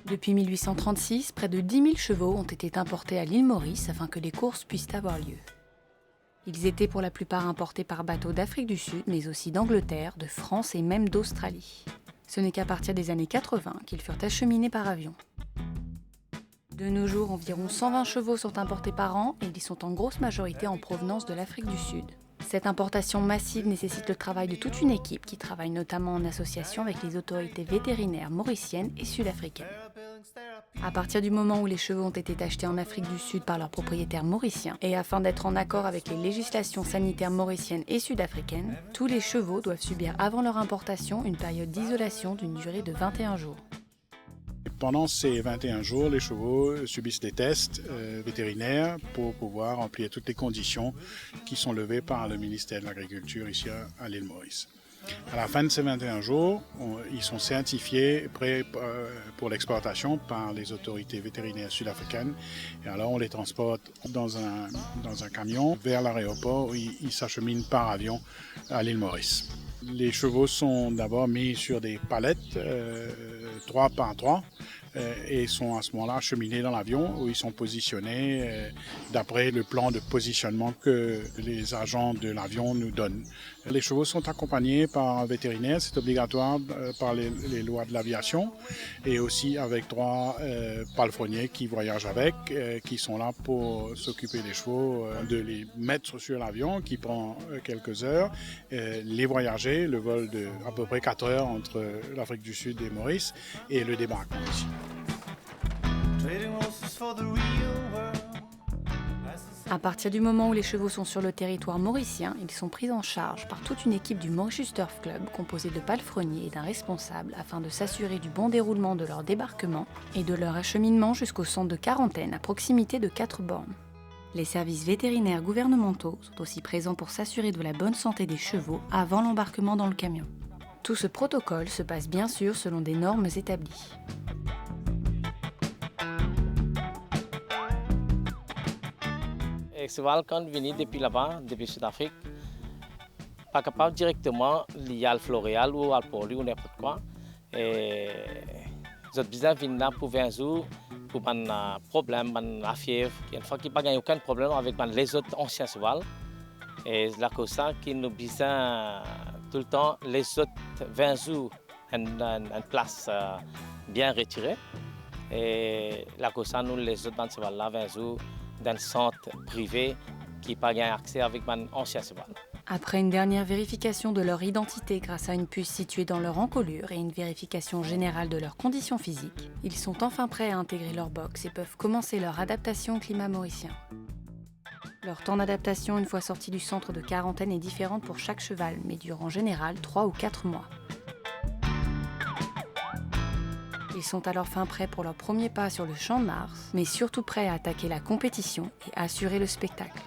Depuis 1836, près de 10 000 chevaux ont été importés à l'île Maurice afin que les courses puissent avoir lieu. Ils étaient pour la plupart importés par bateau d'Afrique du Sud, mais aussi d'Angleterre, de France et même d'Australie. Ce n'est qu'à partir des années 80 qu'ils furent acheminés par avion. De nos jours, environ 120 chevaux sont importés par an et ils sont en grosse majorité en provenance de l'Afrique du Sud. Cette importation massive nécessite le travail de toute une équipe qui travaille notamment en association avec les autorités vétérinaires mauriciennes et sud-africaines. À partir du moment où les chevaux ont été achetés en Afrique du Sud par leurs propriétaires mauriciens et afin d'être en accord avec les législations sanitaires mauriciennes et sud-africaines, tous les chevaux doivent subir avant leur importation une période d'isolation d'une durée de 21 jours. Pendant ces 21 jours, les chevaux subissent des tests vétérinaires pour pouvoir remplir toutes les conditions qui sont levées par le ministère de l'Agriculture ici à l'île Maurice. À la fin de ces 21 jours, ils sont certifiés, prêts pour l'exportation par les autorités vétérinaires sud-africaines. Et alors on les transporte dans un camion vers l'aéroport où ils s'acheminent par avion à l'île Maurice. Les chevaux sont d'abord mis sur des palettes 3 par 3 et sont à ce moment-là acheminés dans l'avion où ils sont positionnés d'après le plan de positionnement que les agents de l'avion nous donnent. Les chevaux sont accompagnés par un vétérinaire, c'est obligatoire par les lois de l'aviation et aussi avec 3 palefreniers qui voyagent avec, qui sont là pour s'occuper des chevaux, de les mettre sur l'avion qui prend quelques heures, les voyager, le vol de à peu près 4 heures entre l'Afrique du Sud et Maurice et le débarquement ici. À partir du moment où les chevaux sont sur le territoire mauricien, ils sont pris en charge par toute une équipe du Mauritius Turf Club composée de palefreniers et d'un responsable afin de s'assurer du bon déroulement de leur débarquement et de leur acheminement jusqu'au centre de quarantaine à proximité de 4 bornes. Les services vétérinaires gouvernementaux sont aussi présents pour s'assurer de la bonne santé des chevaux avant l'embarquement dans le camion. Tout ce protocole se passe bien sûr selon des normes établies. Les chevaux, quand ils viennent depuis là-bas, depuis Sud-Afrique, pas capable directement lier à Floréal ou à Poli ou n'importe quoi. Et ils ont besoin de venir là pour 20 jours, pour un problème, la fièvre. Une fois qu'ils n'ont pas aucun problème avec les autres anciens chevaux. Et c'est la cause ça qu'ils nous besoin tout le temps les autres 20 jours une place bien retirée. Et la cause ça, nous les autres chevaux là 20 jours. D'un centre privé qui n'a pas accès avec mon ancien cheval. Après une dernière vérification de leur identité grâce à une puce située dans leur encolure et une vérification générale de leurs conditions physiques, ils sont enfin prêts à intégrer leur box et peuvent commencer leur adaptation au climat mauricien. Leur temps d'adaptation une fois sortis du centre de quarantaine est différent pour chaque cheval, mais dure en général 3 ou 4 mois. Ils sont alors fin prêts pour leur premier pas sur le champ de Mars, mais surtout prêts à attaquer la compétition et à assurer le spectacle.